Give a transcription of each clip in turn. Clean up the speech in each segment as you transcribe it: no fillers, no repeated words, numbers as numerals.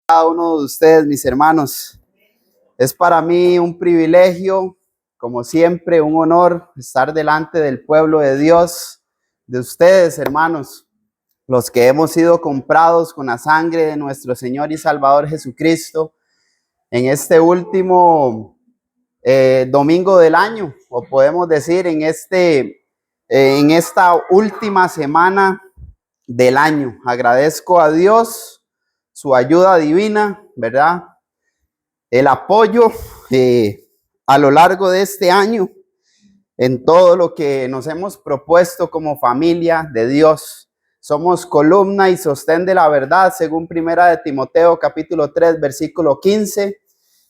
Cada uno de ustedes, mis hermanos. Es para mí un privilegio, como siempre, un honor estar delante del pueblo de Dios, de ustedes, hermanos, los que hemos sido comprados con la sangre de nuestro Señor y Salvador Jesucristo en este último domingo del año, o podemos decir en esta última semana del año. Agradezco a Dios su ayuda divina, ¿verdad? El apoyo a lo largo de este año en todo lo que nos hemos propuesto como familia de Dios. Somos columna y sostén de la verdad, según Primera de Timoteo, capítulo 3, versículo 15.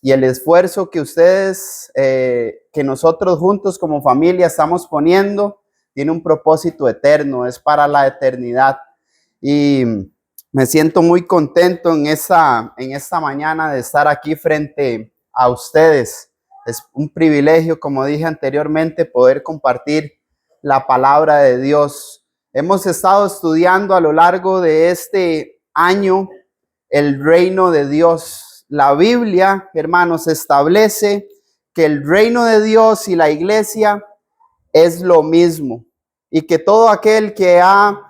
Y el esfuerzo que ustedes, que nosotros juntos como familia estamos poniendo, tiene un propósito eterno, es para la eternidad. Y me siento muy contento en esta mañana de estar aquí frente a ustedes. Es un privilegio, como dije anteriormente, poder compartir la palabra de Dios. Hemos estado estudiando a lo largo de este año el reino de Dios. La Biblia, hermanos, establece que el reino de Dios y la iglesia es lo mismo, y que todo aquel que ha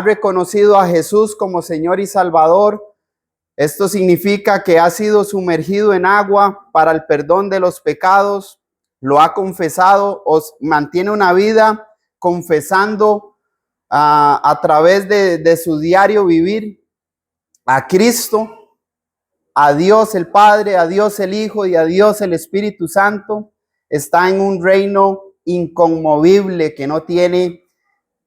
reconocido a Jesús como Señor y Salvador, esto significa que ha sido sumergido en agua para el perdón de los pecados, lo ha confesado o mantiene una vida confesando a través de su diario vivir a Cristo, a Dios el Padre, a Dios el Hijo y a Dios el Espíritu Santo. Está en un reino inconmovible que no tiene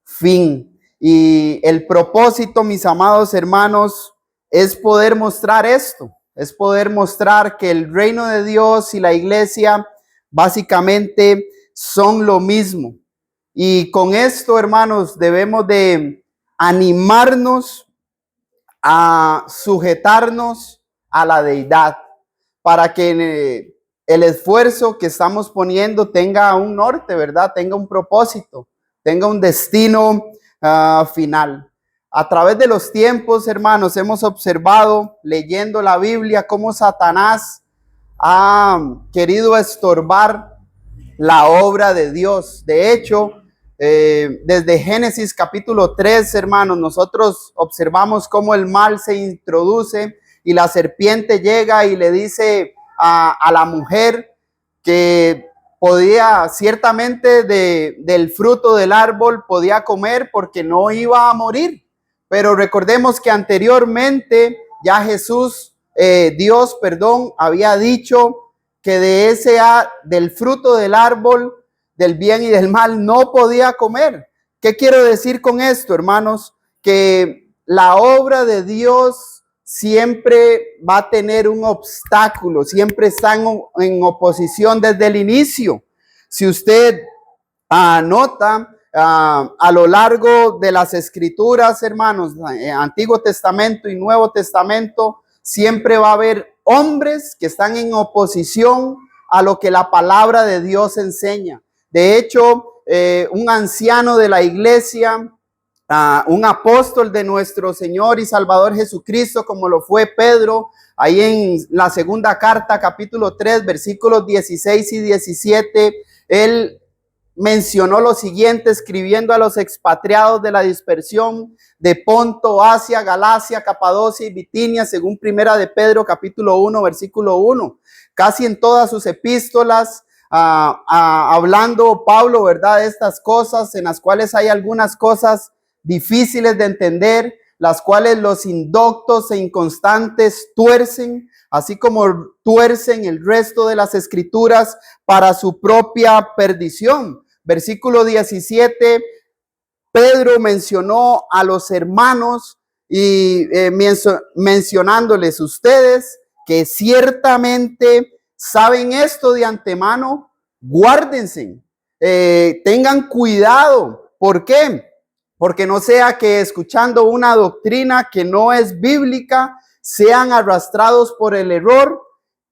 fin. Y el propósito, mis amados hermanos, es poder mostrar esto, es poder mostrar que el reino de Dios y la iglesia básicamente son lo mismo. Y con esto, hermanos, debemos de animarnos a sujetarnos a la deidad para que el esfuerzo que estamos poniendo tenga un norte, ¿verdad? Tenga un propósito, tenga un destino final. A través de los tiempos, hermanos, hemos observado, leyendo la Biblia, cómo Satanás ha querido estorbar la obra de Dios. De hecho, desde Génesis capítulo 3, hermanos, nosotros observamos cómo el mal se introduce y la serpiente llega y le dice a la mujer que podía ciertamente del fruto del árbol podía comer porque no iba a morir. Pero recordemos que anteriormente ya Jesús, Dios, había dicho que del fruto del árbol del bien y del mal no podía comer. ¿Qué quiero decir con esto, hermanos? Que la obra de Dios siempre va a tener un obstáculo, siempre está en oposición desde el inicio. Si usted nota a lo largo de las escrituras, hermanos, Antiguo Testamento y Nuevo Testamento, siempre va a haber hombres que están en oposición a lo que la palabra de Dios enseña. De hecho, un anciano de la iglesia, un apóstol de nuestro Señor y Salvador Jesucristo, como lo fue Pedro, ahí en la segunda carta, capítulo 3, versículos 16 y 17, él mencionó lo siguiente, escribiendo a los expatriados de la dispersión de Ponto, Asia, Galacia, Capadocia y Bitinia, según Primera de Pedro, capítulo 1, versículo 1. Casi en todas sus epístolas, hablando Pablo, ¿verdad?, de estas cosas, en las cuales hay algunas cosas difíciles de entender, las cuales los indoctos e inconstantes tuercen, así como tuercen el resto de las escrituras para su propia perdición. Versículo 17, Pedro mencionó a los hermanos y mencionándoles: ustedes que ciertamente saben esto de antemano, guárdense, tengan cuidado. ¿Por qué? Porque no sea que escuchando una doctrina que no es bíblica, sean arrastrados por el error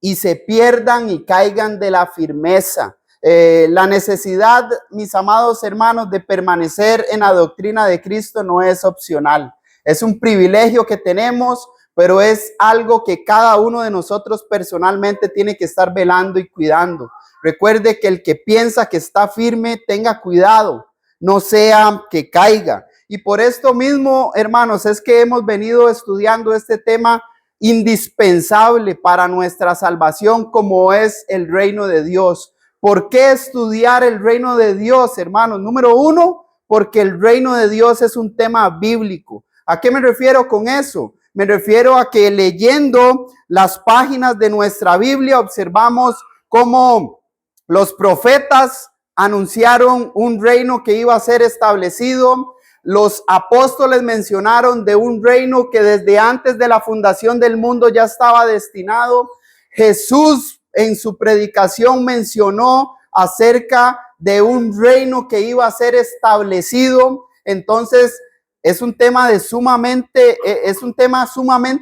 y se pierdan y caigan de la firmeza. La necesidad, mis amados hermanos, de permanecer en la doctrina de Cristo no es opcional. Es un privilegio que tenemos pero es algo que cada uno de nosotros personalmente tiene que estar velando y cuidando. Recuerde que el que piensa que está firme, tenga cuidado, no sea que caiga. Y por esto mismo, hermanos, es que hemos venido estudiando este tema indispensable para nuestra salvación, como es el reino de Dios. ¿Por qué estudiar el reino de Dios, hermanos? Número uno, porque el reino de Dios es un tema bíblico. ¿A qué me refiero con eso? Me refiero a que leyendo las páginas de nuestra Biblia observamos cómo los profetas anunciaron un reino que iba a ser establecido. Los apóstoles mencionaron de un reino que desde antes de la fundación del mundo ya estaba destinado. Jesús en su predicación mencionó acerca de un reino que iba a ser establecido. Entonces, es un tema sumamente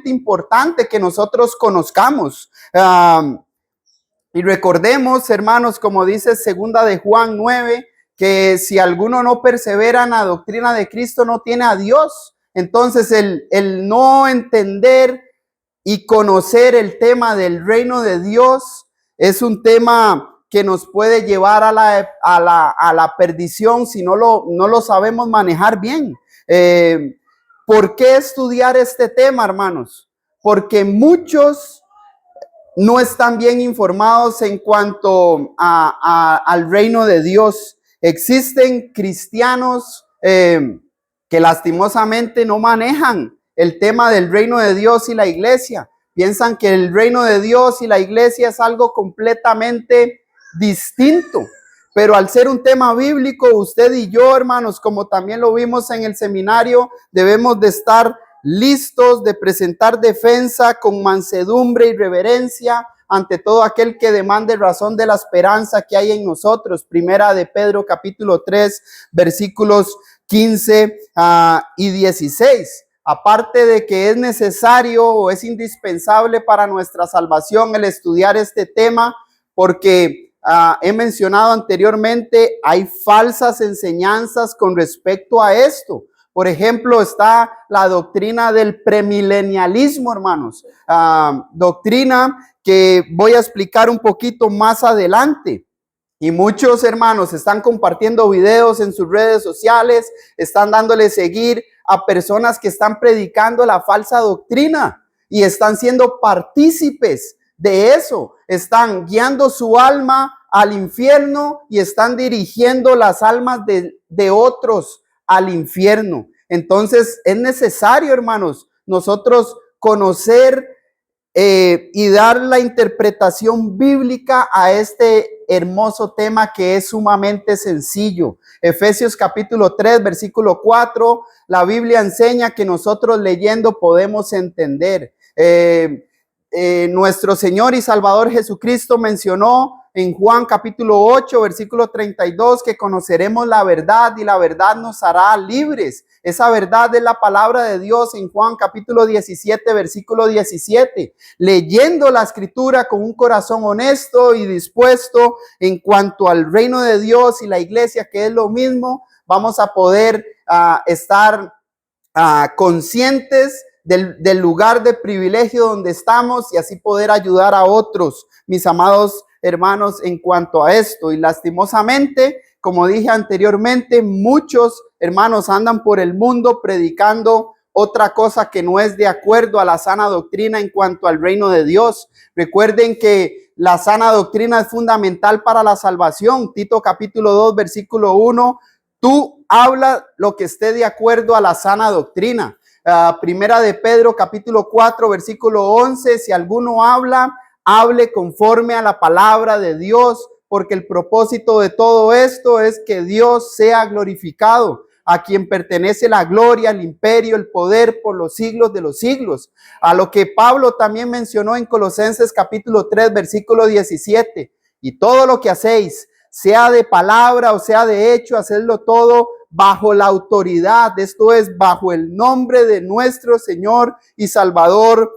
importante que nosotros conozcamos. Y recordemos, hermanos, como dice segunda de Juan 9, que si alguno no persevera en la doctrina de Cristo no tiene a Dios. Entonces el no entender y conocer el tema del reino de Dios es un tema que nos puede llevar a la perdición si no lo sabemos manejar bien. ¿Por qué estudiar este tema, hermanos? Porque muchos no están bien informados en cuanto al reino de Dios. Existen cristianos que lastimosamente no manejan el tema del reino de Dios y la iglesia. Piensan que el reino de Dios y la iglesia es algo completamente distinto. Pero al ser un tema bíblico, usted y yo, hermanos, como también lo vimos en el seminario, debemos de estar listos de presentar defensa con mansedumbre y reverencia ante todo aquel que demande razón de la esperanza que hay en nosotros. Primera de Pedro capítulo 3 versículos 15 y 16. Aparte de que es necesario o es indispensable para nuestra salvación el estudiar este tema, porque he mencionado anteriormente, hay falsas enseñanzas con respecto a esto. Por ejemplo, está la doctrina del premilenialismo, hermanos. Doctrina que voy a explicar un poquito más adelante. Y muchos hermanos están compartiendo videos en sus redes sociales, están dándole seguir a personas que están predicando la falsa doctrina y están siendo partícipes de eso. Están guiando su alma al infierno y están dirigiendo las almas de otros al infierno. Entonces es necesario, hermanos, nosotros conocer y dar la interpretación bíblica a este hermoso tema que es sumamente sencillo. Efesios capítulo 3, versículo 4, la Biblia enseña que nosotros leyendo podemos entender. Nuestro Señor y Salvador Jesucristo mencionó en Juan capítulo 8, versículo 32, que conoceremos la verdad y la verdad nos hará libres. Esa verdad es la palabra de Dios en Juan capítulo 17, versículo 17. Leyendo la escritura con un corazón honesto y dispuesto en cuanto al reino de Dios y la iglesia, que es lo mismo, vamos a poder estar conscientes del lugar de privilegio donde estamos y así poder ayudar a otros, mis amados hermanos, en cuanto a esto. Y lastimosamente, como dije anteriormente, muchos hermanos andan por el mundo predicando otra cosa que no es de acuerdo a la sana doctrina en cuanto al reino de Dios. Recuerden que la sana doctrina es fundamental para la salvación. Tito capítulo 2, versículo 1, tú habla lo que esté de acuerdo a la sana doctrina. Primera de Pedro capítulo 4 versículo 11, si alguno habla, hable conforme a la palabra de Dios, porque el propósito de todo esto es que Dios sea glorificado, a quien pertenece la gloria, el imperio, el poder por los siglos de los siglos. A lo que Pablo también mencionó en Colosenses capítulo 3 versículo 17, y todo lo que hacéis, sea de palabra o sea de hecho, hacedlo todo bajo la autoridad, esto es, bajo el nombre de nuestro Señor y Salvador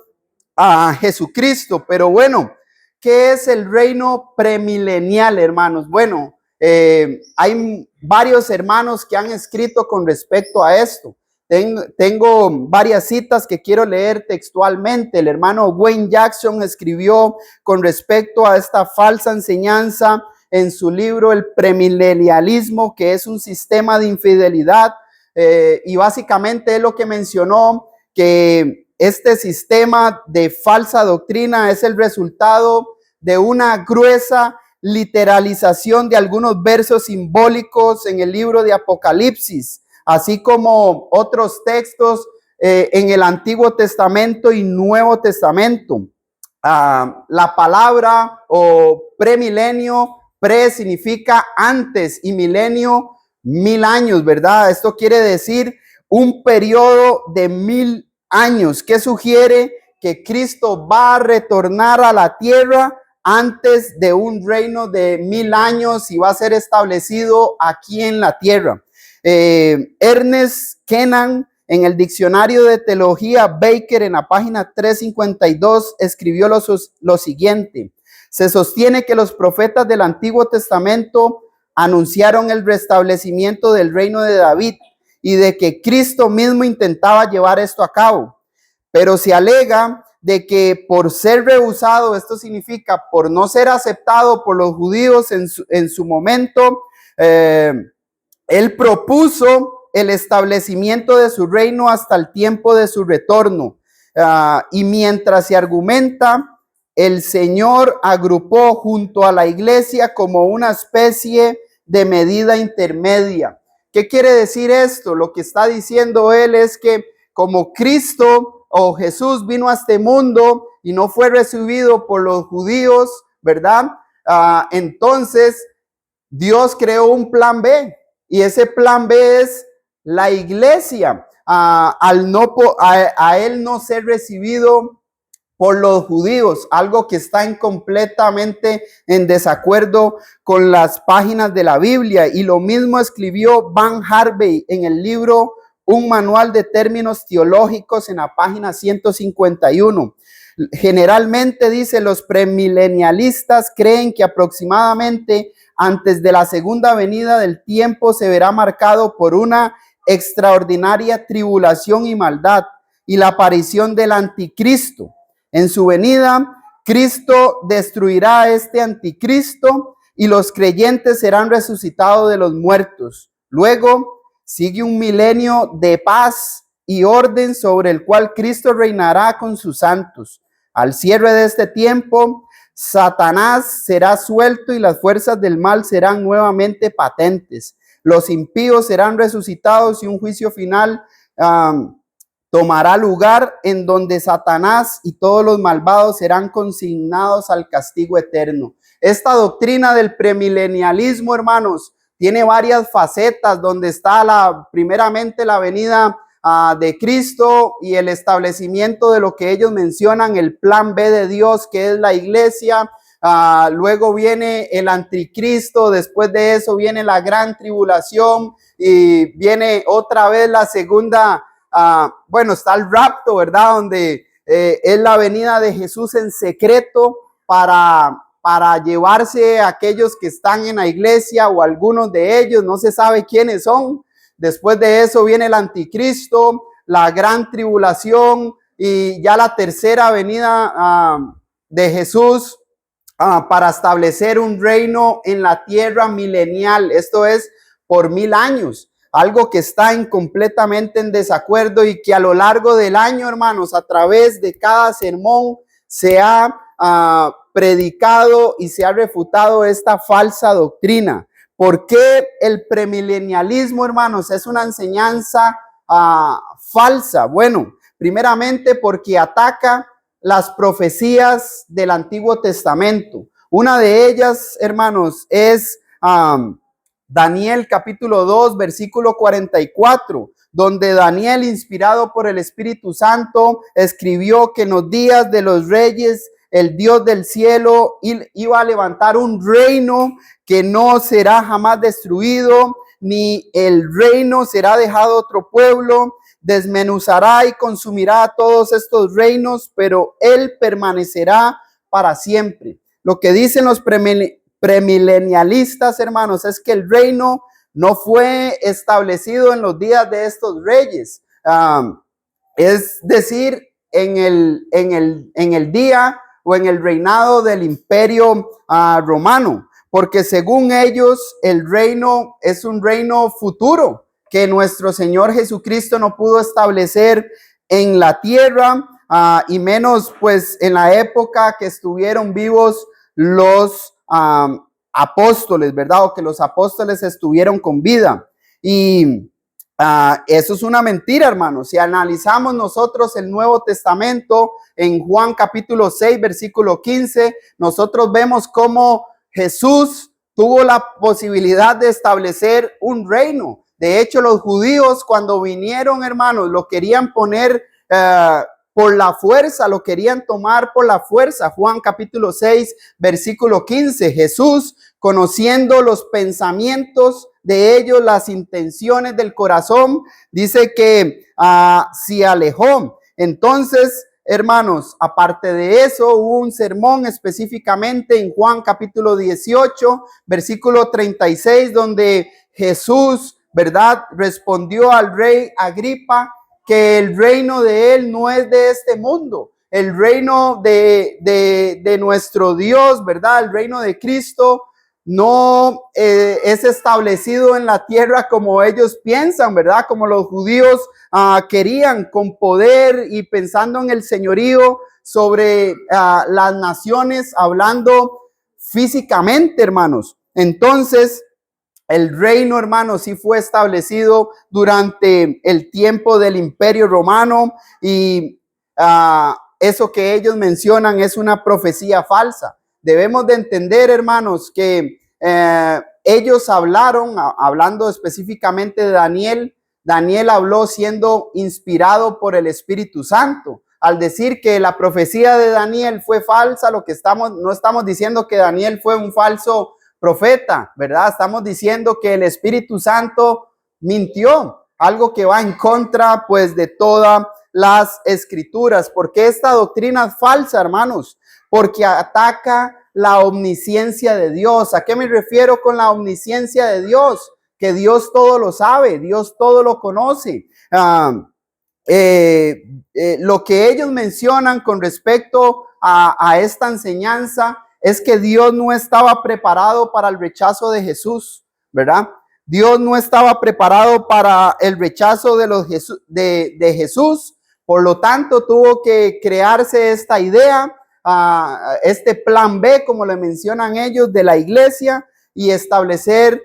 Jesucristo. Pero bueno, ¿qué es el reino premilenial, hermanos? Bueno, hay varios hermanos que han escrito con respecto a esto. Tengo varias citas que quiero leer textualmente. El hermano Wayne Jackson escribió con respecto a esta falsa enseñanza en su libro El premilenialismo, que es un sistema de infidelidad. Y básicamente es lo que mencionó, que este sistema de falsa doctrina es el resultado de una gruesa literalización de algunos versos simbólicos en el libro de Apocalipsis, así como otros textos en el Antiguo Testamento y Nuevo Testamento. La palabra o premilenio, pre significa antes y milenio, 1000 años, ¿verdad? Esto quiere decir un periodo de 1000 años, que sugiere que Cristo va a retornar a la tierra antes de un reino de 1000 años y va a ser establecido aquí en la tierra. Ernest Kennan, en el diccionario de teología Baker, en la página 352, escribió lo siguiente: se sostiene que los profetas del Antiguo Testamento anunciaron el restablecimiento del reino de David y de que Cristo mismo intentaba llevar esto a cabo, pero se alega de que por ser rehusado, esto significa por no ser aceptado por los judíos en su momento, él propuso el establecimiento de su reino hasta el tiempo de su retorno. Y mientras se argumenta, el Señor agrupó junto a la iglesia como una especie de medida intermedia. ¿Qué quiere decir esto? Lo que está diciendo él es que como Cristo o Jesús vino a este mundo y no fue recibido por los judíos, ¿verdad? Entonces Dios creó un plan B, y ese plan B es la iglesia. A él no ser recibido por los judíos, algo que está completamente en desacuerdo con las páginas de la Biblia. Y lo mismo escribió Van Harvey en el libro Un manual de términos teológicos, en la página 151. Generalmente dice, los premilenialistas creen que aproximadamente antes de la segunda venida del tiempo se verá marcado por una extraordinaria tribulación y maldad y la aparición del anticristo. En su venida, Cristo destruirá a este anticristo y los creyentes serán resucitados de los muertos. Luego sigue un milenio de paz y orden sobre el cual Cristo reinará con sus santos. Al cierre de este tiempo, Satanás será suelto y las fuerzas del mal serán nuevamente patentes. Los impíos serán resucitados y un juicio final tomará lugar en donde Satanás y todos los malvados serán consignados al castigo eterno. Esta doctrina del premilenialismo, hermanos, tiene varias facetas, donde está primeramente la venida de Cristo y el establecimiento de lo que ellos mencionan, el plan B de Dios, que es la iglesia. Luego viene el anticristo, después de eso viene la gran tribulación y viene otra vez la segunda, está el rapto, ¿verdad? Donde es la venida de Jesús en secreto para llevarse a aquellos que están en la iglesia, o algunos de ellos, no se sabe quiénes son. Después de eso viene el anticristo, la gran tribulación y ya la tercera venida de Jesús para establecer un reino en la tierra milenial. Esto es por 1000 años, algo que está completamente en desacuerdo y que a lo largo del año, hermanos, a través de cada sermón se ha predicado y se ha refutado esta falsa doctrina. ¿Por qué el premilenialismo, hermanos, es una enseñanza falsa? Bueno, primeramente porque ataca las profecías del Antiguo Testamento. Una de ellas, hermanos, es Daniel capítulo 2, versículo 44, donde Daniel, inspirado por el Espíritu Santo, escribió que en los días de los reyes el Dios del cielo iba a levantar un reino que no será jamás destruido, ni el reino será dejado a otro pueblo. Desmenuzará y consumirá a todos estos reinos, pero él permanecerá para siempre. Lo que dicen los premilenialistas, hermanos, es que el reino no fue establecido en los días de estos reyes. Es decir, en el día o en el reinado del imperio romano, porque según ellos el reino es un reino futuro que nuestro Señor Jesucristo no pudo establecer en la tierra, y menos pues en la época que estuvieron vivos los apóstoles, ¿verdad? O que los apóstoles estuvieron con vida. Y eso es una mentira, hermanos. Si analizamos nosotros el Nuevo Testamento en Juan capítulo 6, versículo 15, nosotros vemos cómo Jesús tuvo la posibilidad de establecer un reino. De hecho, los judíos cuando vinieron, hermanos, lo querían poner por la fuerza, lo querían tomar por la fuerza. Juan capítulo 6, versículo 15. Jesús, conociendo los pensamientos de ellos, las intenciones del corazón, dice que se alejó. Entonces, hermanos, aparte de eso, hubo un sermón específicamente en Juan capítulo 18, versículo 36, donde Jesús, ¿verdad?, respondió al rey Agripa que el reino de él no es de este mundo. El reino de nuestro Dios, ¿verdad?, el reino de Cristo no es establecido en la tierra como ellos piensan, ¿verdad? Como los judíos querían, con poder y pensando en el señorío sobre las naciones, hablando físicamente, hermanos. Entonces, el reino, hermanos, sí fue establecido durante el tiempo del Imperio Romano, y eso que ellos mencionan es una profecía falsa. Debemos de entender, hermanos, que ellos hablando específicamente de Daniel. Daniel habló siendo inspirado por el Espíritu Santo. Al decir que la profecía de Daniel fue falsa, no estamos diciendo que Daniel fue un falso profeta, ¿verdad? Estamos diciendo que el Espíritu Santo mintió, algo que va en contra, pues, de todas las escrituras. ¿Por qué esta doctrina es falsa, hermanos? Porque ataca la omnisciencia de Dios. ¿A qué me refiero con la omnisciencia de Dios? Que Dios todo lo sabe, Dios todo lo conoce. Lo que ellos mencionan con respecto a esta enseñanza es que Dios no estaba preparado para el rechazo de Jesús, ¿verdad? Dios no estaba preparado para el rechazo de Jesús. Por lo tanto, tuvo que crearse esta idea, este plan B, como le mencionan ellos, de la iglesia, y establecer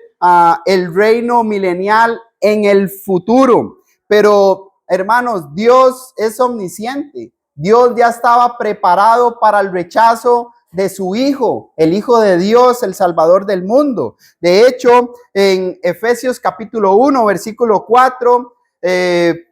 el reino milenial en el futuro. Pero, hermanos, Dios es omnisciente. Dios ya estaba preparado para el rechazo de su Hijo, el Hijo de Dios, el Salvador del mundo. De hecho, en Efesios capítulo 1, versículo 4,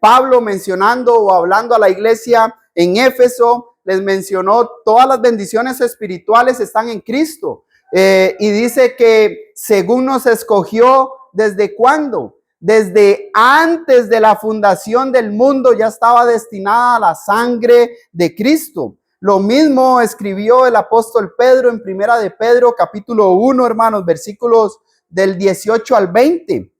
Pablo mencionando o hablando a la iglesia en Éfeso, les mencionó todas las bendiciones espirituales están en Cristo. Y dice que según nos escogió, ¿desde cuándo? Desde antes de la fundación del mundo ya estaba destinada a la sangre de Cristo. Lo mismo escribió el apóstol Pedro en Primera de Pedro, capítulo 1, hermanos, versículos del 18 al 20.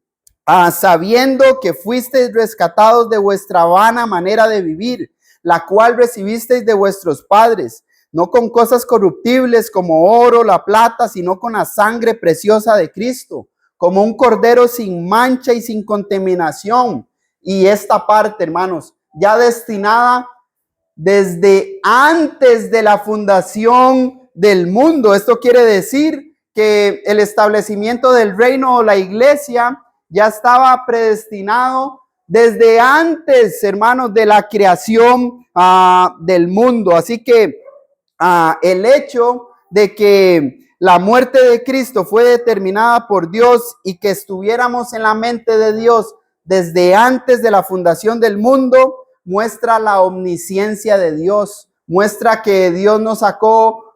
Sabiendo que fuisteis rescatados de vuestra vana manera de vivir, la cual recibisteis de vuestros padres, no con cosas corruptibles como oro, la plata, sino con la sangre preciosa de Cristo, como un cordero sin mancha y sin contaminación. Y esta parte, hermanos, ya destinada desde antes de la fundación del mundo. Esto quiere decir que el establecimiento del reino o la iglesia ya estaba predestinado desde antes, hermanos, de la creación del mundo. Así que el hecho de que la muerte de Cristo fue determinada por Dios y que estuviéramos en la mente de Dios desde antes de la fundación del mundo, muestra la omnisciencia de Dios, muestra que Dios no sacó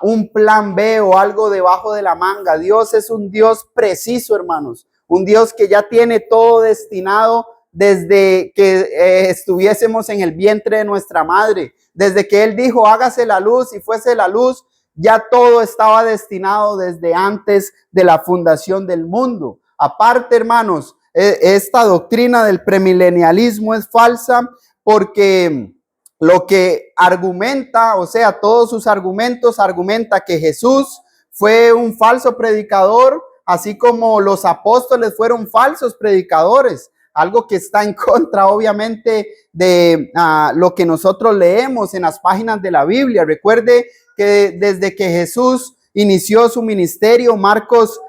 un plan B o algo debajo de la manga. Dios es un Dios preciso, hermanos, un Dios que ya tiene todo destinado desde que estuviésemos en el vientre de nuestra madre. Desde que Él dijo, hágase la luz, y fuese la luz, ya todo estaba destinado desde antes de la fundación del mundo. Aparte, hermanos, esta doctrina del premilenialismo es falsa porque lo que argumenta, o sea, todos sus argumentos argumenta que Jesús fue un falso predicador, así como los apóstoles fueron falsos predicadores, algo que está en contra obviamente de lo que nosotros leemos en las páginas de la Biblia. Recuerde que desde que Jesús inició su ministerio, Marcos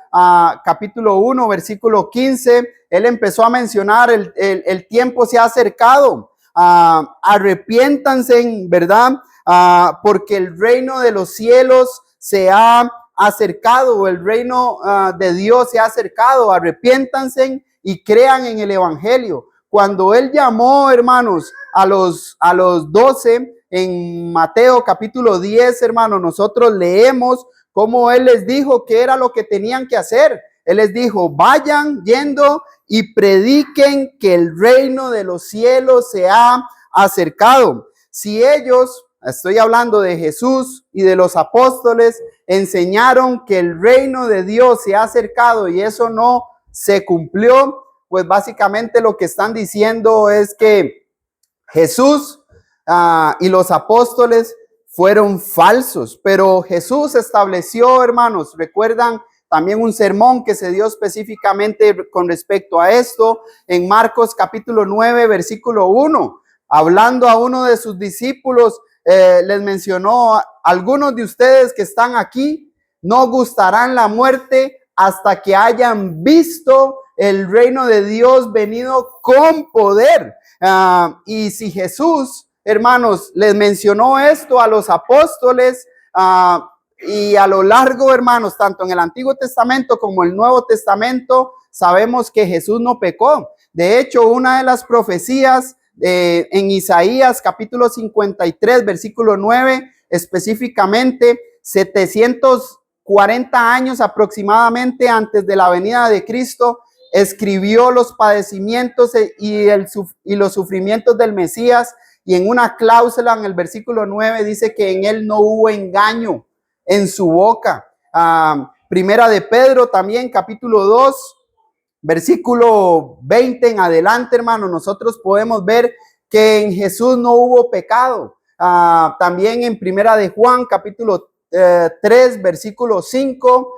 capítulo 1, versículo 15, él empezó a mencionar el tiempo se ha acercado, arrepiéntanse, ¿verdad? Porque el reino de los cielos se ha acercado, el reino de Dios se ha acercado, arrepiéntanse y crean en el evangelio. Cuando él llamó, hermanos, a los 12 en Mateo capítulo 10, hermanos, nosotros leemos cómo él les dijo que era lo que tenían que hacer. Él les dijo, vayan yendo y prediquen que el reino de los cielos se ha acercado. Si ellos, estoy hablando de Jesús y de los apóstoles, enseñaron que el reino de Dios se ha acercado y eso no se cumplió, pues básicamente lo que están diciendo es que Jesús y los apóstoles fueron falsos, pero Jesús estableció, hermanos, recuerdan también un sermón que se dio específicamente con respecto a esto en Marcos capítulo 9, versículo 1, hablando a uno de sus discípulos, les mencionó, algunos de ustedes que están aquí no gustarán la muerte hasta que hayan visto el reino de Dios venido con poder. Y si Jesús, hermanos, les mencionó esto a los apóstoles y a lo largo, hermanos, tanto en el Antiguo Testamento como el Nuevo Testamento, sabemos que Jesús no pecó. De hecho, una de las profecías en Isaías capítulo 53, versículo 9, específicamente 740 años aproximadamente antes de la venida de Cristo, escribió los padecimientos y los sufrimientos del Mesías, y en una cláusula en el versículo 9 dice que en él no hubo engaño en su boca. Primera de Pedro también, capítulo 2, versículo 20 en adelante, hermano, nosotros podemos ver que en Jesús no hubo pecado. También en Primera de Juan, capítulo 3, versículo 5,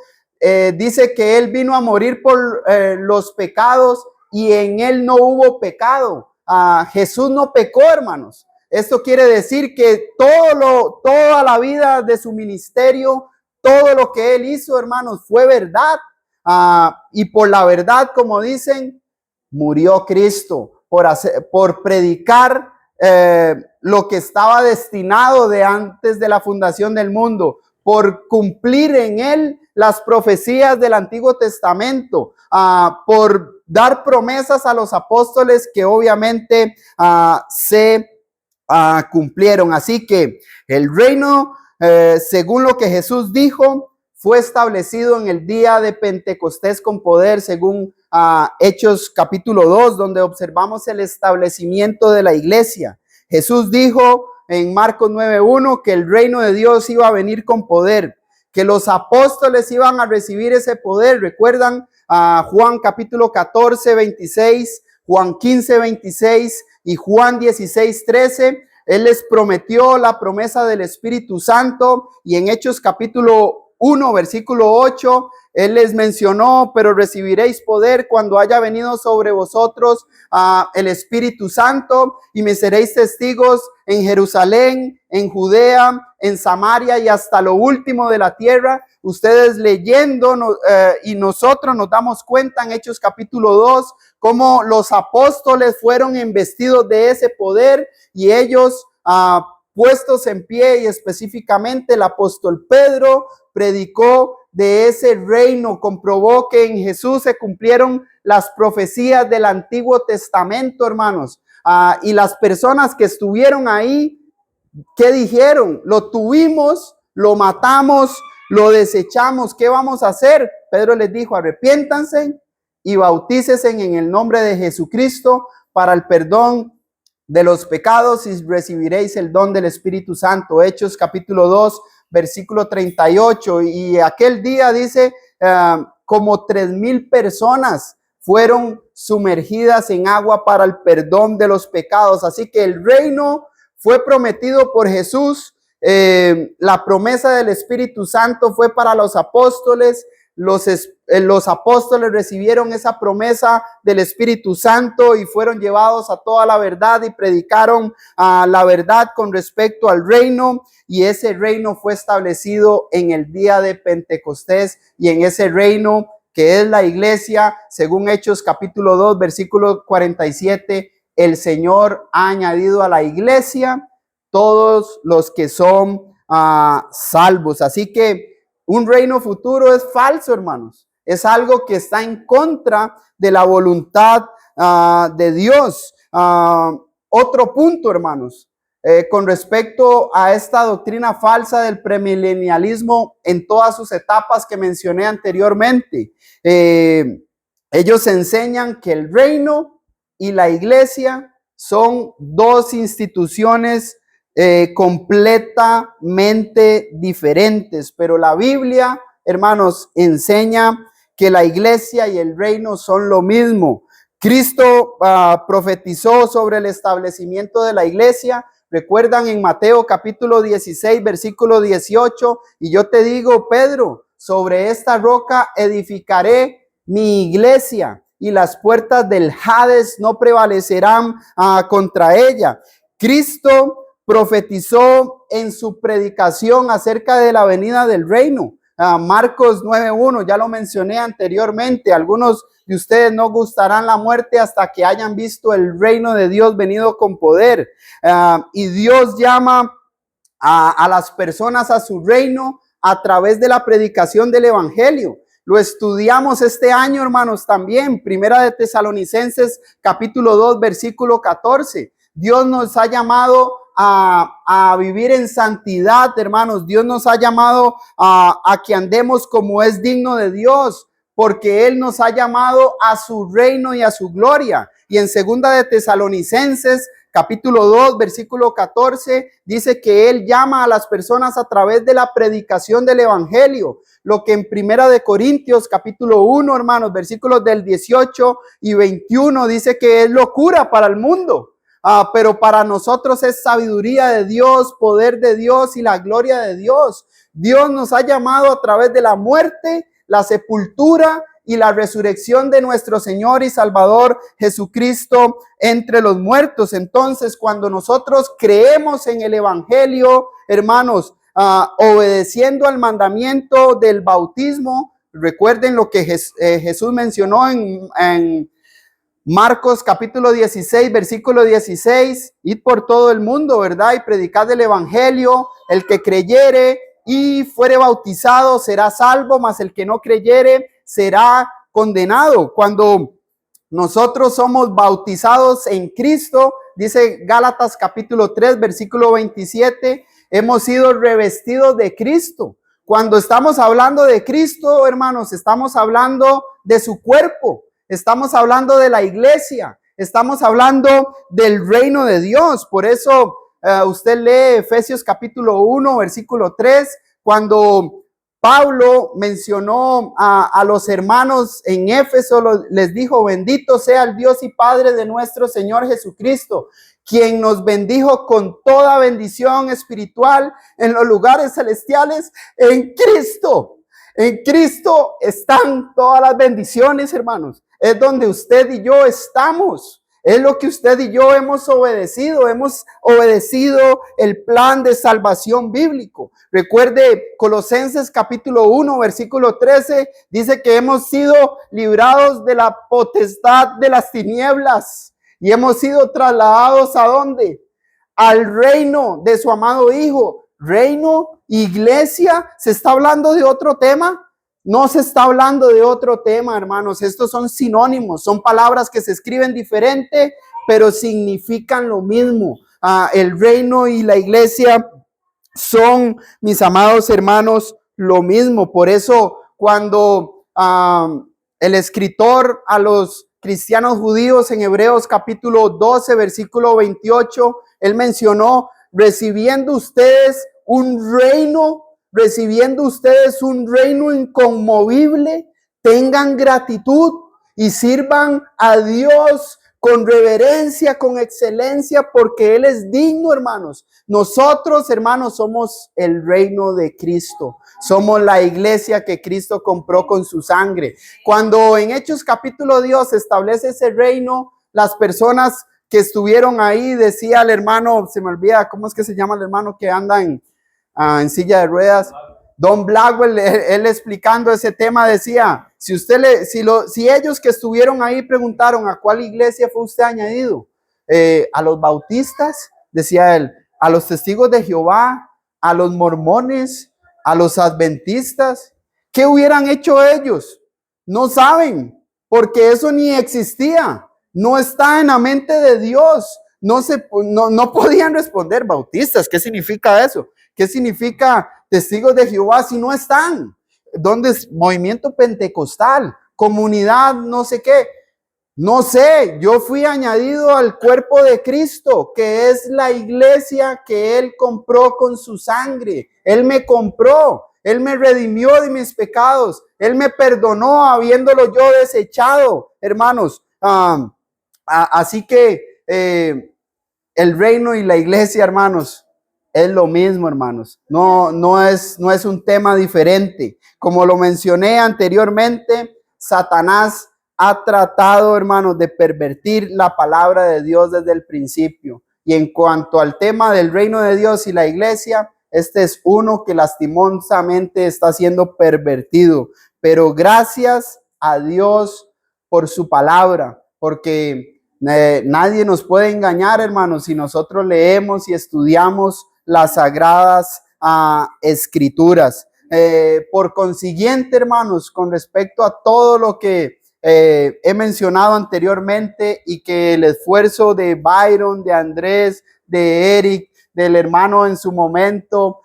dice que él vino a morir por los pecados y en él no hubo pecado. Jesús no pecó, hermanos. Esto quiere decir que toda la vida de su ministerio, todo lo que él hizo, hermanos, fue verdad. Y por la verdad, como dicen, murió Cristo por predicar lo que estaba destinado de antes de la fundación del mundo, por cumplir en él las profecías del Antiguo Testamento, por dar promesas a los apóstoles que obviamente se cumplieron. Así que el reino, según lo que Jesús dijo, fue establecido en el día de Pentecostés con poder, según Hechos capítulo 2, donde observamos el establecimiento de la iglesia. Jesús dijo en Marcos 9:1 que el reino de Dios iba a venir con poder, que los apóstoles iban a recibir ese poder. Recuerdan Juan capítulo 14, 26, Juan 15, 26 y Juan 16, 13. Él les prometió la promesa del Espíritu Santo, y en Hechos capítulo 1, versículo 8, él les mencionó, pero recibiréis poder cuando haya venido sobre vosotros el Espíritu Santo, y me seréis testigos en Jerusalén, en Judea, en Samaria y hasta lo último de la tierra. Ustedes leyendo y nosotros nos damos cuenta en Hechos capítulo 2 cómo los apóstoles fueron investidos de ese poder, y ellos puestos en pie, y específicamente el apóstol Pedro predicó de ese reino, comprobó que en Jesús se cumplieron las profecías del Antiguo Testamento, hermanos. Y las personas que estuvieron ahí, ¿qué dijeron? Lo tuvimos, lo matamos, lo desechamos. ¿Qué vamos a hacer? Pedro les dijo, arrepiéntanse y bautícese en el nombre de Jesucristo para el perdón de los pecados y recibiréis el don del Espíritu Santo. Hechos capítulo 2, versículo 38. Y aquel día dice, como 3,000 personas fueron sumergidas en agua para el perdón de los pecados. Así que el reino fue prometido por Jesús. La promesa del Espíritu Santo fue para los apóstoles. Los apóstoles recibieron esa promesa del Espíritu Santo y fueron llevados a toda la verdad y predicaron la verdad con respecto al reino, y ese reino fue establecido en el día de Pentecostés, y en ese reino que es la iglesia, según Hechos capítulo 2 versículo 47, el Señor ha añadido a la iglesia todos los que son salvos. Así que un reino futuro es falso, hermanos. Es algo que está en contra de la voluntad de Dios. Otro punto, hermanos, con respecto a esta doctrina falsa del premilenialismo en todas sus etapas que mencioné anteriormente. Ellos enseñan que el reino y la iglesia son dos instituciones completamente diferentes, pero la Biblia, hermanos, enseña que la iglesia y el reino son lo mismo. Cristo profetizó sobre el establecimiento de la iglesia. Recuerdan en Mateo capítulo 16 versículo 18, y yo te digo, Pedro, sobre esta roca edificaré mi iglesia, y las puertas del Hades no prevalecerán contra ella. Cristo profetizó en su predicación acerca de la venida del reino. Marcos 9:1, ya lo mencioné anteriormente. Algunos de ustedes no gustarán la muerte hasta que hayan visto el reino de Dios venido con poder. Y Dios llama a las personas a su reino a través de la predicación del evangelio. Lo estudiamos este año, hermanos, también. Primera de Tesalonicenses capítulo 2 versículo 14. Dios nos ha llamado a vivir en santidad, hermanos. Dios nos ha llamado a que andemos como es digno de Dios, porque Él nos ha llamado a su reino y a su gloria. Y en segunda de Tesalonicenses capítulo 2 versículo 14 dice que Él llama a las personas a través de la predicación del evangelio, lo que en primera de Corintios capítulo 1, hermanos, versículos del 18 y 21 dice que es locura para el mundo. Pero para nosotros es sabiduría de Dios, poder de Dios y la gloria de Dios. Dios nos ha llamado a través de la muerte, la sepultura y la resurrección de nuestro Señor y Salvador Jesucristo entre los muertos. Entonces, cuando nosotros creemos en el evangelio, hermanos, obedeciendo al mandamiento del bautismo, recuerden lo que Jesús mencionó en Marcos capítulo 16, versículo 16, id por todo el mundo, ¿verdad? Y predicad el evangelio. El que creyere y fuere bautizado será salvo, mas el que no creyere será condenado. Cuando nosotros somos bautizados en Cristo, dice Gálatas capítulo 3, versículo 27, hemos sido revestidos de Cristo. Cuando estamos hablando de Cristo, hermanos, estamos hablando de su cuerpo. Estamos hablando de la iglesia, estamos hablando del reino de Dios. Por eso usted lee Efesios capítulo 1, versículo 3, cuando Pablo mencionó a los hermanos en Éfeso, les dijo, bendito sea el Dios y Padre de nuestro Señor Jesucristo, quien nos bendijo con toda bendición espiritual en los lugares celestiales en Cristo. En Cristo están todas las bendiciones, hermanos. Es donde usted y yo estamos. Es lo que usted y yo hemos obedecido. Hemos obedecido el plan de salvación bíblico. Recuerde, Colosenses capítulo 1, versículo 13, dice que hemos sido librados de la potestad de las tinieblas y hemos sido trasladados ¿a dónde? Al reino de su amado Hijo. Reino, iglesia, ¿se está hablando de otro tema? No se está hablando de otro tema, hermanos. Estos son sinónimos, son palabras que se escriben diferente, pero significan lo mismo. El reino y la iglesia son, mis amados hermanos, lo mismo. Por eso, cuando el escritor a los cristianos judíos en Hebreos capítulo 12, versículo 28, él mencionó, recibiendo ustedes un reino inconmovible, tengan gratitud y sirvan a Dios con reverencia, con excelencia, porque Él es digno, hermanos. Nosotros, hermanos, somos el reino de Cristo. Somos la iglesia que Cristo compró con su sangre. Cuando en Hechos capítulo Dios establece ese reino, las personas que estuvieron ahí, decía el hermano, se me olvida, ¿cómo es que se llama el hermano que anda en silla de ruedas? Don Blackwell, él explicando ese tema decía, si ellos que estuvieron ahí preguntaron a cuál iglesia fue usted añadido, a los bautistas, decía él, a los testigos de Jehová, a los mormones, a los adventistas, ¿qué hubieran hecho ellos? No saben, porque eso ni existía, no está en la mente de Dios. No podían responder. Bautistas, ¿qué significa eso? ¿Qué significa testigos de Jehová si no están? ¿Dónde es movimiento pentecostal? Comunidad, no sé qué. No sé, yo fui añadido al cuerpo de Cristo, que es la iglesia que Él compró con su sangre. Él me compró, Él me redimió de mis pecados, Él me perdonó habiéndolo yo desechado, hermanos. Así que el reino y la iglesia, hermanos, es lo mismo, hermanos. No es un tema diferente. Como lo mencioné anteriormente, Satanás ha tratado, hermanos, de pervertir la palabra de Dios desde el principio. Y en cuanto al tema del reino de Dios y la iglesia, este es uno que lastimosamente está siendo pervertido. Pero gracias a Dios por su palabra, porque nadie nos puede engañar, hermanos, si nosotros leemos y estudiamos las sagradas escrituras. Por consiguiente, hermanos, con respecto a todo lo que he mencionado anteriormente y que el esfuerzo de Byron, de Andrés, de Eric, del hermano en su momento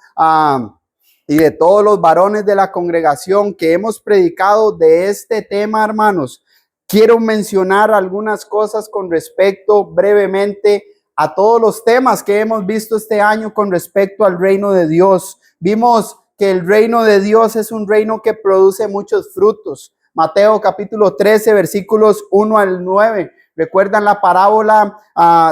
y de todos los varones de la congregación que hemos predicado de este tema, hermanos, quiero mencionar algunas cosas con respecto brevemente a todos los temas que hemos visto este año con respecto al reino de Dios. Vimos que el reino de Dios es un reino que produce muchos frutos. Mateo capítulo 13, versículos 1 al 9. ¿Recuerdan la parábola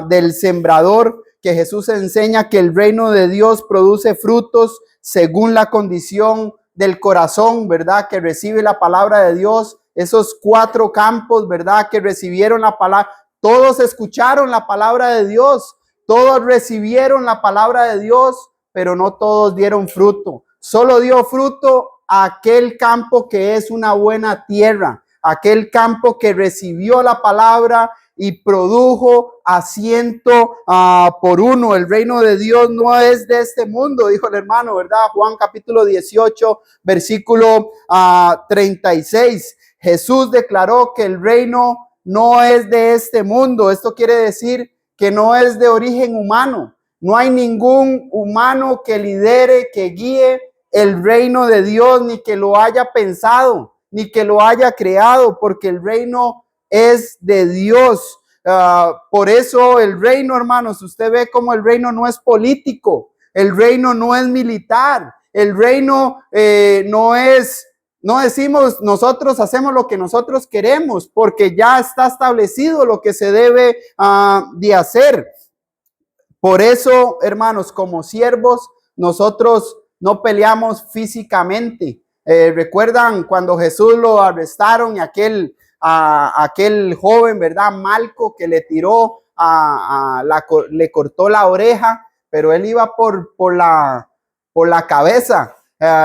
del sembrador? Que Jesús enseña que el reino de Dios produce frutos según la condición del corazón, ¿verdad? Que recibe la palabra de Dios. Esos 4 campos, ¿verdad? Que recibieron la palabra. Todos escucharon la palabra de Dios. Todos recibieron la palabra de Dios, pero no todos dieron fruto. Solo dio fruto aquel campo que es una buena tierra, aquel campo que recibió la palabra y produjo a 100 por 1. El reino de Dios no es de este mundo, dijo el hermano, ¿verdad? Juan capítulo 18, versículo 36. Jesús declaró que el reino no es de este mundo. Esto quiere decir que no es de origen humano. No hay ningún humano que lidere, que guíe el reino de Dios, ni que lo haya pensado, ni que lo haya creado, porque el reino es de Dios. Por eso el reino, hermanos, usted ve como el reino no es político, el reino no es militar, el reino no decimos nosotros hacemos lo que nosotros queremos, porque ya está establecido lo que se debe de hacer. Por eso, hermanos, como siervos, nosotros no peleamos físicamente. ¿Recuerdan cuando Jesús lo arrestaron y aquel joven, ¿verdad? Malco, que le tiró, le cortó la oreja, pero él iba por la cabeza.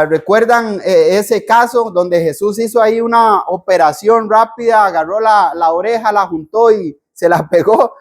¿Recuerdan ese caso donde Jesús hizo ahí una operación rápida, agarró la oreja, la juntó y se la pegó?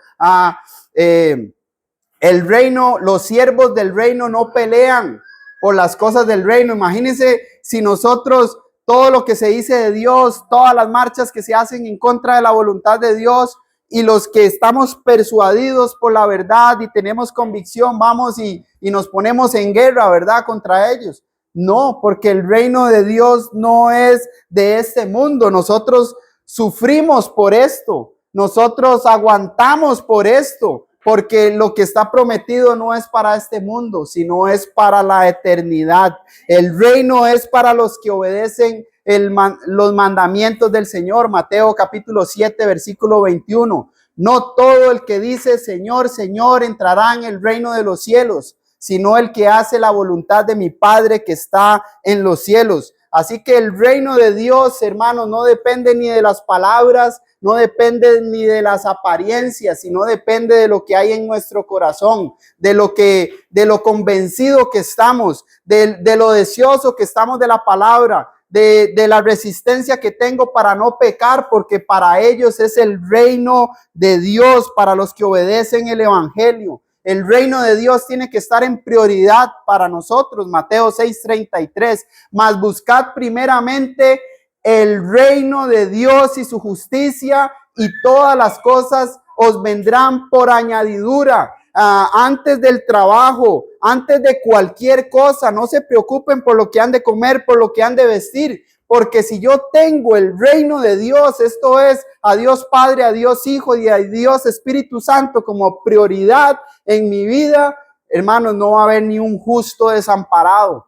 El reino, los siervos del reino no pelean por las cosas del reino. Imagínense si nosotros, todo lo que se dice de Dios, todas las marchas que se hacen en contra de la voluntad de Dios, y los que estamos persuadidos por la verdad y tenemos convicción, vamos y nos ponemos en guerra, ¿verdad? Contra ellos. No, porque el reino de Dios no es de este mundo. Nosotros sufrimos por esto. Nosotros aguantamos por esto. Porque lo que está prometido no es para este mundo, sino es para la eternidad. El reino es para los que obedecen los mandamientos del Señor. Mateo capítulo 7, versículo 21. No todo el que dice Señor, Señor entrará en el reino de los cielos, sino el que hace la voluntad de mi Padre que está en los cielos. Así que el reino de Dios, hermanos, no depende ni de las palabras, no depende ni de las apariencias, sino depende de lo que hay en nuestro corazón, de lo convencido que estamos, de lo deseoso que estamos de la palabra, de la resistencia que tengo para no pecar, porque para ellos es el reino de Dios, para los que obedecen el evangelio. El reino de Dios tiene que estar en prioridad para nosotros. Mateo 6:33. Mas buscad primeramente el reino de Dios y su justicia, y todas las cosas os vendrán por añadidura. Antes del trabajo, antes de cualquier cosa, no se preocupen por lo que han de comer, por lo que han de vestir. Porque si yo tengo el reino de Dios, esto es a Dios Padre, a Dios Hijo y a Dios Espíritu Santo como prioridad en mi vida, hermanos, no va a haber ni un justo desamparado.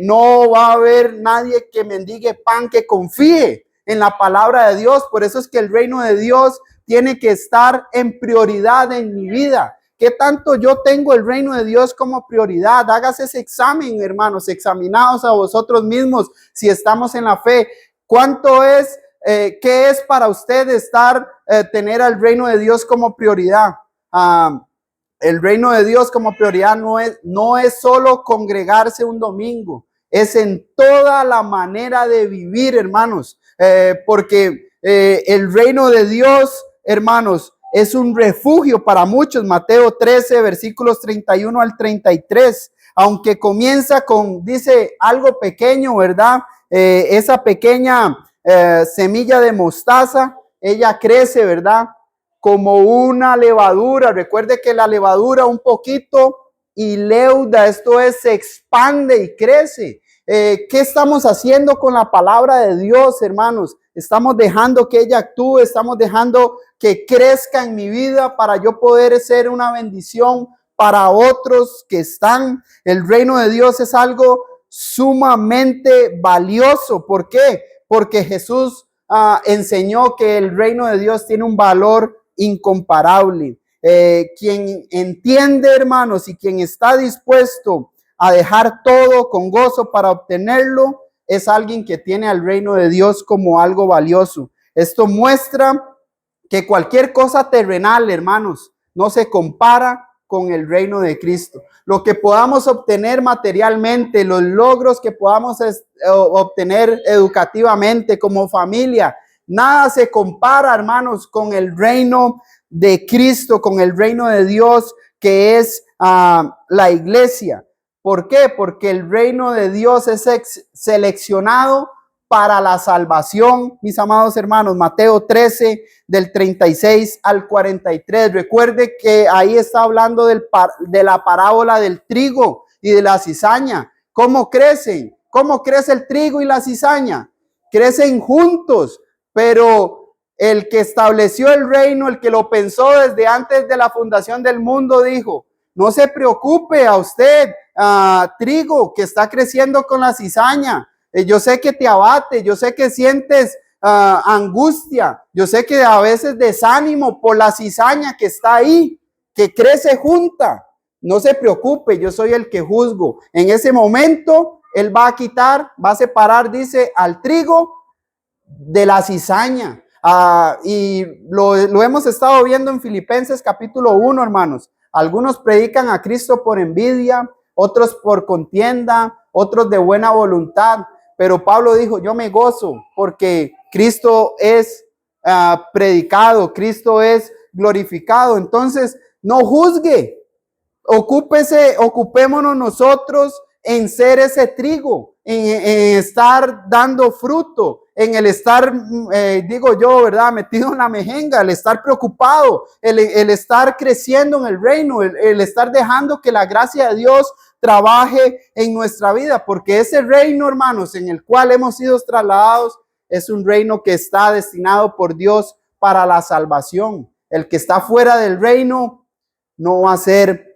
No va a haber nadie que mendigue pan, que confíe en la palabra de Dios. Por eso es que el reino de Dios tiene que estar en prioridad en mi vida. ¿Qué tanto yo tengo el reino de Dios como prioridad? Hágase ese examen, hermanos, examinaos a vosotros mismos si estamos en la fe. ¿Cuánto es, qué es para usted tener al reino de Dios como prioridad? El reino de Dios como prioridad no es solo congregarse un domingo, es en toda la manera de vivir, hermanos, porque el reino de Dios, hermanos, es un refugio para muchos. Mateo 13, versículos 31 al 33. Aunque comienza dice algo pequeño, ¿verdad? Esa pequeña semilla de mostaza, ella crece, ¿verdad? Como una levadura. Recuerde que la levadura un poquito y leuda, esto es, se expande y crece. ¿Qué estamos haciendo con la palabra de Dios, hermanos? Estamos dejando que ella actúe, estamos dejando que crezca en mi vida para yo poder ser una bendición para otros que están. El reino de Dios es algo sumamente valioso. ¿Por qué? Porque Jesús enseñó que el reino de Dios tiene un valor incomparable. Quien entiende, hermanos, y quien está dispuesto a dejar todo con gozo para obtenerlo, es alguien que tiene al reino de Dios como algo valioso. Esto muestra que cualquier cosa terrenal, hermanos, no se compara con el reino de Cristo. Lo que podamos obtener materialmente, los logros que podamos obtener educativamente como familia, nada se compara, hermanos, con el reino de Cristo, con el reino de Dios, que es la iglesia. ¿Por qué? Porque el reino de Dios es seleccionado para la salvación, mis amados hermanos. Mateo 13, del 36 al 43. Recuerde que ahí está hablando de la parábola del trigo y de la cizaña. ¿Cómo crecen? ¿Cómo crece el trigo y la cizaña? Crecen juntos, pero el que estableció el reino, el que lo pensó desde antes de la fundación del mundo, dijo: no se preocupe a usted, trigo que está creciendo con la cizaña. Yo sé que te abate, yo sé que sientes angustia, yo sé que a veces desánimo por la cizaña que está ahí, que crece junta. No se preocupe, yo soy el que juzgo. En ese momento, Él va a quitar, va a separar, dice, al trigo de la cizaña. Y lo hemos estado viendo en Filipenses capítulo 1, hermanos. Algunos predican a Cristo por envidia, otros por contienda, otros de buena voluntad. Pero Pablo dijo: yo me gozo porque Cristo es predicado, Cristo es glorificado. Entonces, no juzgue. Ocupémonos nosotros en ser ese trigo, en estar dando fruto, en el estar, digo yo, ¿verdad?, metido en la mejenga, el estar preocupado, el estar creciendo en el reino, el estar dejando que la gracia de Dios trabaje en nuestra vida, porque ese reino, hermanos, en el cual hemos sido trasladados, es un reino que está destinado por Dios para la salvación. El que está fuera del reino no va a ser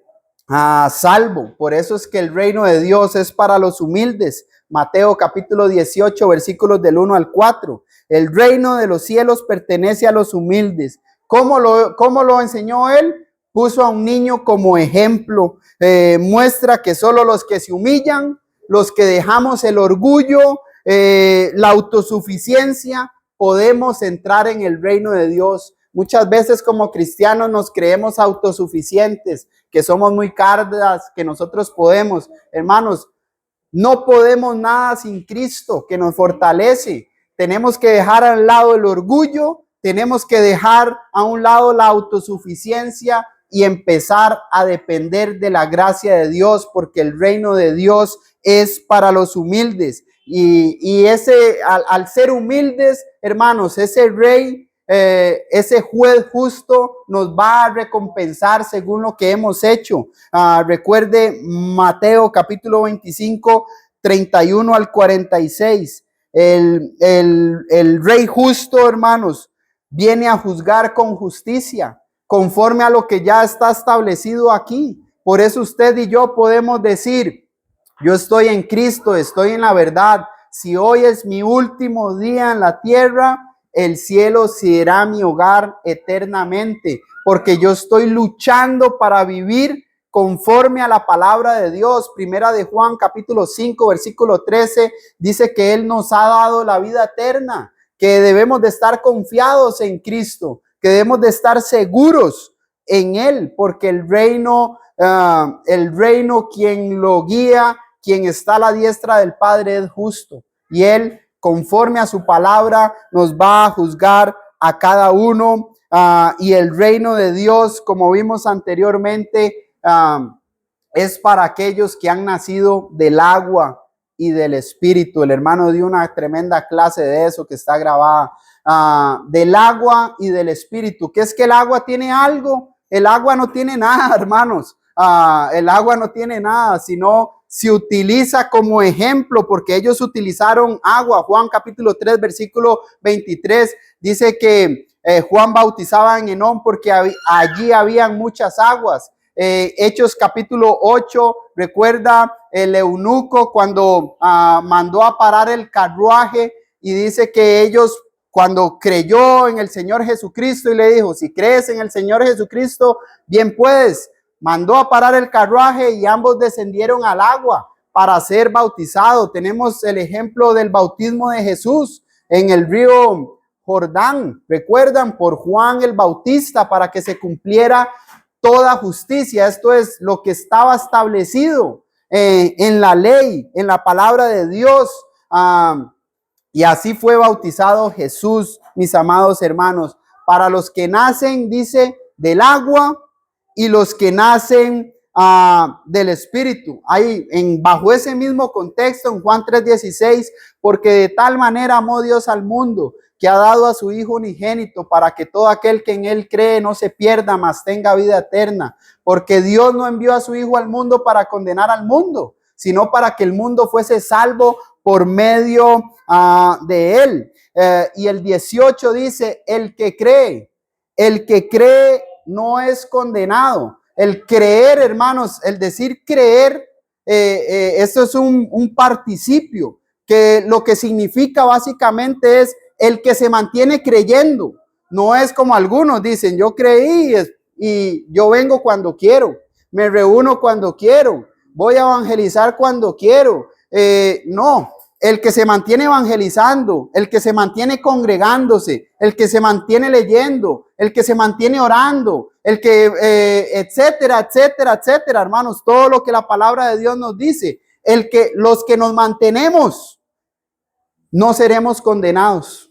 salvo. Por eso es que el reino de Dios es para los humildes, Mateo capítulo 18, versículos del 1 al 4. El reino de los cielos pertenece a los humildes. ¿Cómo lo enseñó él? Puso a un niño como ejemplo. Muestra que solo los que se humillan, los que dejamos el orgullo, la autosuficiencia, podemos entrar en el reino de Dios. Muchas veces como cristianos nos creemos autosuficientes, que somos muy cargas, que nosotros podemos. Hermanos, no podemos nada sin Cristo, que nos fortalece. Tenemos que dejar a un lado el orgullo, tenemos que dejar a un lado la autosuficiencia y empezar a depender de la gracia de Dios, porque el reino de Dios es para los humildes. Y al ser humildes, hermanos, ese rey, ese juez justo nos va a recompensar según lo que hemos hecho. Recuerde Mateo capítulo 25, 31 al 46. El rey justo, hermanos, viene a juzgar con justicia, conforme a lo que ya está establecido aquí. Por eso usted y yo podemos decir: yo estoy en Cristo, estoy en la verdad. Si hoy es mi último día en la tierra, el cielo será mi hogar eternamente, porque yo estoy luchando para vivir conforme a la palabra de Dios. Primera de Juan capítulo 5 versículo 13 dice que Él nos ha dado la vida eterna, que debemos de estar confiados en Cristo, que debemos de estar seguros en Él, porque el reino quien lo guía, quien está a la diestra del Padre, es justo, y Él, conforme a su palabra, nos va a juzgar a cada uno. Y el reino de Dios, como vimos anteriormente, es para aquellos que han nacido del agua y del Espíritu. El hermano dio una tremenda clase de eso que está grabada. Del agua y del Espíritu. ¿Qué es que el agua tiene algo? El agua no tiene nada, hermanos. El agua no tiene nada, sino se utiliza como ejemplo, porque ellos utilizaron agua. Juan capítulo 3 versículo 23 dice que Juan bautizaba en Enón porque allí habían muchas aguas. Hechos capítulo 8, recuerda el eunuco cuando mandó a parar el carruaje, y dice que ellos, cuando creyó en el Señor Jesucristo y le dijo: si crees en el Señor Jesucristo, bien puedes, mandó a parar el carruaje y ambos descendieron al agua para ser bautizados. Tenemos el ejemplo del bautismo de Jesús en el río Jordán, recuerdan, por Juan el Bautista, para que se cumpliera toda justicia. Esto es lo que estaba establecido en la ley, en la palabra de Dios. Y así fue bautizado Jesús, mis amados hermanos. Para los que nacen, dice, del agua, y los que nacen del Espíritu. Ahí, bajo ese mismo contexto, en Juan 3:16, porque de tal manera amó Dios al mundo, que ha dado a su Hijo unigénito, para que todo aquel que en Él cree no se pierda, mas tenga vida eterna. Porque Dios no envió a su Hijo al mundo para condenar al mundo, sino para que el mundo fuese salvo por medio de Él. Y el 18 dice: el que cree no es condenado. El creer, hermanos, el decir creer, esto es un participio, que lo que significa básicamente es el que se mantiene creyendo. No es como algunos dicen: yo creí y yo vengo cuando quiero, me reúno cuando quiero, voy a evangelizar cuando quiero. No, el que se mantiene evangelizando, el que se mantiene congregándose, el que se mantiene leyendo, el que se mantiene orando, el que, etcétera, etcétera, etcétera, hermanos, todo lo que la palabra de Dios nos dice, los que nos mantenemos, no seremos condenados.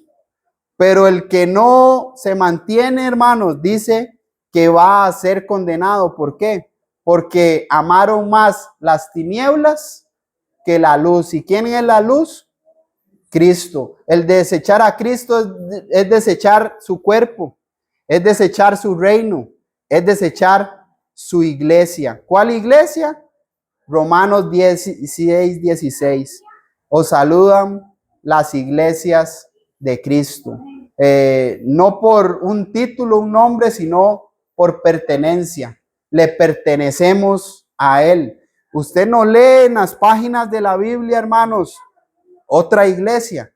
Pero el que no se mantiene, hermanos, dice que va a ser condenado. ¿Por qué? Porque amaron más las tinieblas que la luz. ¿Y quién es la luz? Cristo. El desechar a Cristo es desechar su cuerpo, es desechar su reino, es desechar su iglesia. ¿Cuál iglesia? Romanos 16:16. Os saludan las iglesias de Cristo. No por un título, un nombre, sino por pertenencia. Le pertenecemos a Él. Usted no lee en las páginas de la Biblia, hermanos, otra iglesia.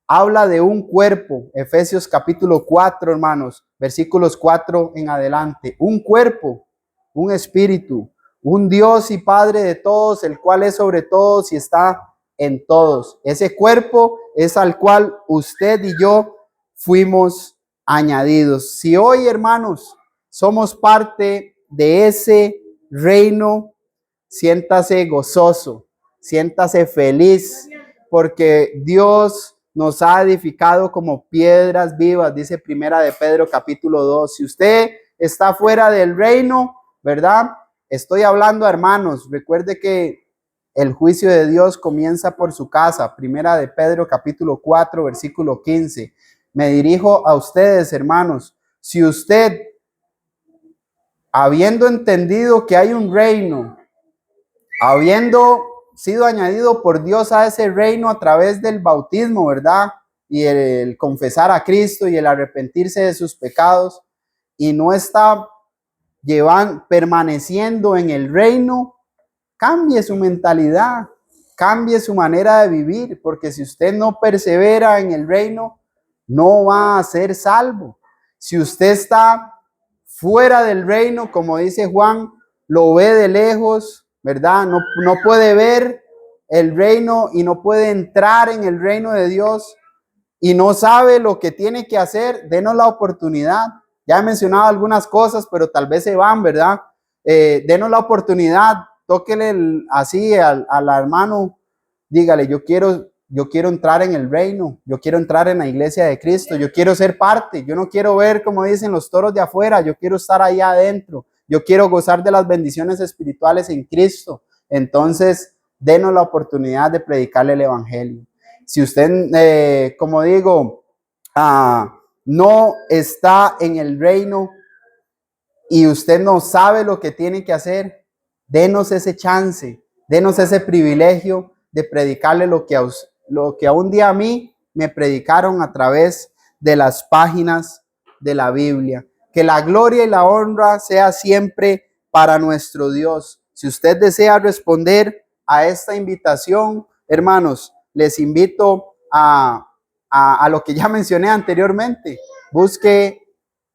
Habla de un cuerpo, Efesios capítulo 4, hermanos, versículos 4 en adelante. Un cuerpo, un espíritu, un Dios y Padre de todos, el cual es sobre todos y está en todos. Ese cuerpo es al cual usted y yo fuimos añadidos. Si hoy, hermanos, somos parte de ese reino, siéntase gozoso, siéntase feliz, porque Dios nos ha edificado como piedras vivas, dice Primera de Pedro capítulo 2. Si usted está fuera del reino, ¿verdad? Estoy hablando, hermanos, recuerde que el juicio de Dios comienza por su casa. Primera de Pedro capítulo 4, versículo 15. Me dirijo a ustedes, hermanos. Si usted, habiendo entendido que hay un reino, habiendo sido añadido por Dios a ese reino a través del bautismo, ¿verdad? Y el confesar a Cristo y el arrepentirse de sus pecados, y no está permaneciendo en el reino, cambie su mentalidad, cambie su manera de vivir, porque si usted no persevera en el reino, no va a ser salvo. Si usted está fuera del reino, como dice Juan, lo ve de lejos, ¿verdad? No puede ver el reino y no puede entrar en el reino de Dios y no sabe lo que tiene que hacer. Denos la oportunidad. Ya he mencionado algunas cosas, pero tal vez se van, ¿verdad? Denos la oportunidad. Tóquele así al hermano, dígale, yo quiero entrar en el reino, yo quiero entrar en la iglesia de Cristo, yo quiero ser parte, yo no quiero ver, como dicen, los toros de afuera, yo quiero estar ahí adentro, yo quiero gozar de las bendiciones espirituales en Cristo. Entonces, denos la oportunidad de predicarle el evangelio. Si usted, como digo, no está en el reino y usted no sabe lo que tiene que hacer, denos ese chance, denos ese privilegio de predicarle lo que a un día a mí me predicaron a través de las páginas de la Biblia. Que la gloria y la honra sea siempre para nuestro Dios. Si usted desea responder a esta invitación, hermanos, les invito a lo que ya mencioné anteriormente. Busque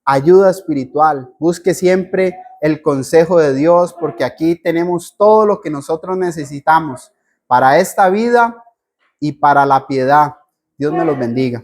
ayuda espiritual, busque siempre el consejo de Dios, porque aquí tenemos todo lo que nosotros necesitamos para esta vida y para la piedad. Dios me los bendiga.